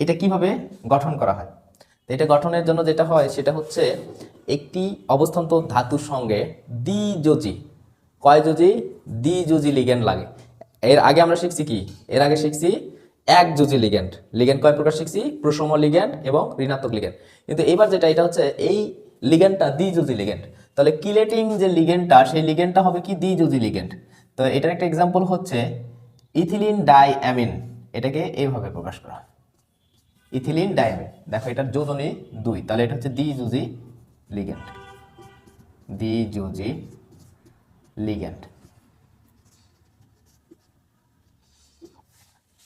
এটা কিভাবে গঠন করা হয়? এটা গঠনের জন্য যেটা হয় সেটা হচ্ছে একটি অবস্থান্ত ধাতুর সঙ্গে দ্বিযোজী, কয় যোজী? দ্বিযোজী লিগ্যান্ড লাগে। এর আগে আমরা শিখছি কি? এর আগে শিখছি একযোজী লিগ্যান্ড। লিগ্যান্ড কয় প্রকার শিখছি? প্রশম লিগ্যান্ড এবং ঋণাত্মক লিগ্যান্ড। কিন্তু এবার যেটা, এটা হচ্ছে এই লিগ্যান্ডটা দ্বিযোজী লিগ্যান্ড। তাহলে কিলেটিং যে লিগ্যান্ডটা, সেই লিগ্যান্ডটা হবে কি? দ্বিযোজী লিগ্যান্ড। তো এটার একটা এক্সাম্পল হচ্ছে ইথিলিন ডাইঅ্যামিন। এটাকে এইভাবে প্রকাশ করা হয়, ইথিলিন ডাইঅ্যামিন। দেখো এটার যোজনী 2, তাহলে এটা হচ্ছে দ্বিযোজী লিগ্যান্ড, দ্বিযোজী লিগ্যান্ড।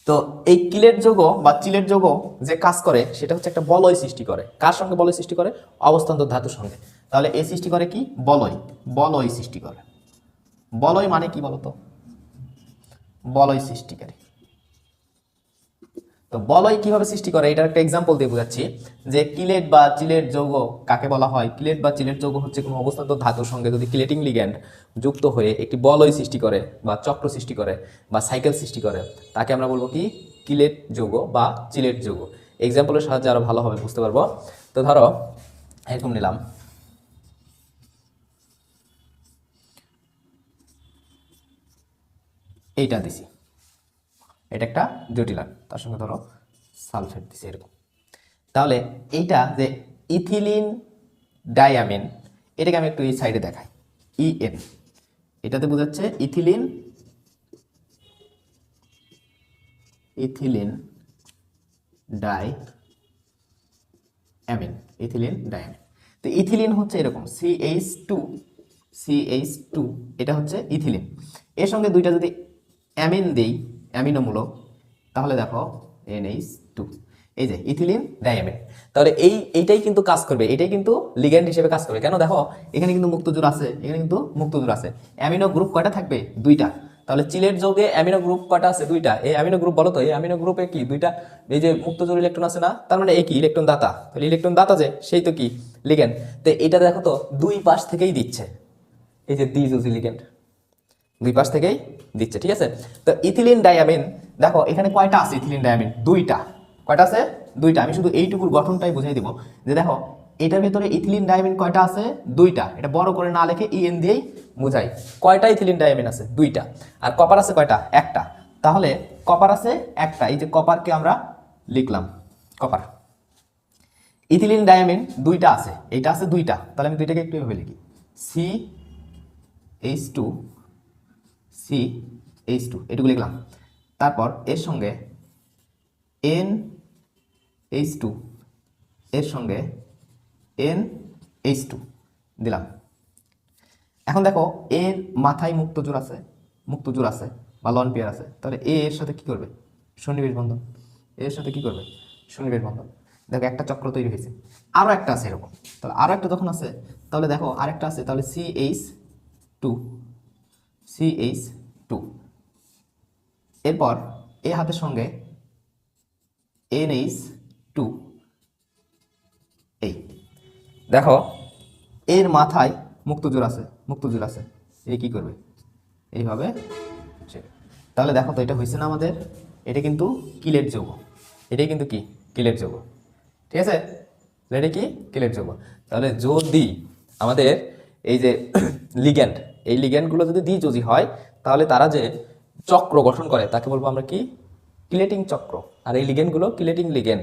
তো এই কিলেট যৌগ বা চিলেট যৌগ যে কাজ করে সেটা হচ্ছে একটা বলয় সৃষ্টি করে। কার সঙ্গে বলয় সৃষ্টি করে? অবস্থান্তর ধাতুর সঙ্গে। তাহলে এ সৃষ্টি করে কি? বলয়, বলয় সৃষ্টি করে। বলয় মানে কি বলতো? বলয় সৃষ্টিকারী। তো বলয় কিভাবে সৃষ্টি করে এটার একটা এক্সাম্পল দিয়ে বোঝাচ্ছি যে কিলেট বা চিলেট যৌগ কাকে বলা হয়। কিলেট বা চিলেট যৌগ হচ্ছে কোনো অবস্থান্তর ধাতুর সঙ্গে যদি কিলেটিং লিগ্যান্ড যুক্ত হয়ে একটি বলয় সৃষ্টি করে বা চক্র সৃষ্টি করে বা সাইকেল সৃষ্টি করে, তাকে আমরা বলবো কি? কিলেট যৌগ বা চিলেট যৌগ। এক্সাম্পলের সাহায্যে আরো ভালোভাবে বুঝতে পারবো। তো ধরো এরকম নিলাম, এইটা দিছি, এটা একটা জটিলান, তার সঙ্গে ধরো সালফেট দিছি এরকম। তাহলে এইটা যে ইথিলিন ডাইঅ্যামিন, এটাকে আমি একটু এই সাইডে দেখাই, ইএন। এটাতে বোঝাচ্ছে ethylene, ethylene diamine, ethylene diamine. তো ইথিলিন হচ্ছে এরকম CH2, CH2, এটা হচ্ছে ইথিলিন। এর সঙ্গে দুইটা যদি অ্যামিন দেই, অ্যামিনোমূলক, তাহলে দেখো NH2, এই যে ইথিলিন ডাইঅ্যামিন। তাহলে এইটাই কিন্তু কাজ করবে, এটাই কিন্তু লিগ্যান্ড হিসেবে কাজ করবে। কেন? দেখো এখানে কিন্তু মুক্তজোড় আছে, এখানে কিন্তু মুক্তজোড় আছে। অ্যামিনো গ্রুপ কয়টা থাকবে? 2টা। তাহলে চিলেট যৌগে অ্যামিনো গ্রুপ কয়টা আছে? 2টা। এই অ্যামিনো গ্রুপ বলো তো, এই অ্যামিনো গ্রুপে কি 2টা? এই যে মুক্তজোড় ইলেকট্রন আছে না, তার মানে এই কি? ইলেকট্রন দাতা। তাহলে ইলেকট্রন দাতা যে, সেই তো কি? লিগ্যান্ড। তো এটা দেখো তো দুই পাশ থেকেই দিচ্ছে, এই যে দ্বিযোজী লিগ্যান্ড, দুই পাশ থেকেই দিচ্ছে, ঠিক আছে? তো ইথিলিন ডাইঅ্যামিন, দেখো এখানে কয়টা আছে? ইথিলিন ডাইঅ্যামিন 2টা। কয়টা আছে? 2টা। আমি শুধু এইটুকুর গঠনটাই বুঝাই দিব যে দেখো এটার ভিতরে ইথিলিন ডাইঅ্যামিন কয়টা আছে? 2টা। এটা বড় করে না লিখে ইএন দিয়েই বুঝাই। কয়টা ইথিলিন ডাইঅ্যামিন আছে? 2টা। আর কপার আছে কয়টা? 1টা। তাহলে কপার আছে 1টা, এই যে কপারকে আমরা লিখলাম কপার। ইথিলিন ডাইঅ্যামিন 2টা আছে, এইটা আছে 2টা, তাহলে আমি 2টাকে একটু এভাবে লিখি, CH2, CH2, এটুকু লিখলাম। তারপর এর সঙ্গে NH2, এর সঙ্গে NH2 দিলাম। এখন দেখো এর মাথায় মুক্তজোড় আছে, মুক্তজোড় আছে বা লন পেয়ার আছে, তাহলে এর সাথে কি করবে? সন্নিবেশ বন্ধন। এর সাথে কি করবে? সন্নিবেশ বন্ধন। দেখো একটা চক্র তৈরি হয়েছে। আরো একটা আছে এরকম, তাহলে আরো একটা যখন আছে, তাহলে দেখো আরেকটা আছে, তাহলে CH2, CH2। এরপর এ হাতের সঙ্গে NH2, এই দেখো এর মাথায় মুক্তজোড় আছে, মুক্তজোড় আছে, এই কি করবে? এইভাবে। তাহলে দেখো তো এটা হয়েছে না আমাদের? এটা কিন্তু কিলেট যৌগ, এটাই কিন্তু কি? কিলেট যৌগ, ঠিক আছে? এটা কি? কিলেট যৌগ। তাহলে যদি আমাদের এই যে লিগ্যান্ড, এই লিগ্যান্ডগুলো যদি দ্বিযোজী হয়, তাহলে তারা যে চক্র গঠন করে তাকে বলবো আমরা কি? কিলেটিং চক্র। আর এই লিগ্যান্ডগুলো কিলেটিং লিগ্যান্ড।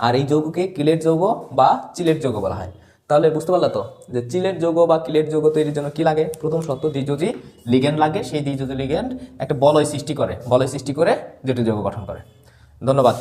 আর এই যৌগকে কিলেট যৌগ বা চিলেট যৌগ বলা হয়। তাহলে বুঝতে পারলা তো যে চিলেট যৌগ বা কিলেট যৌগ তৈরির জন্য কি লাগে? প্রথম শর্ত দ্বিযোজী লিগ্যান্ড লাগে। সেই দ্বিযোজী লিগ্যান্ড একটা বলয় সৃষ্টি করে, বলয় সৃষ্টি করে জটিল যৌগ গঠন করে। ধন্যবাদ।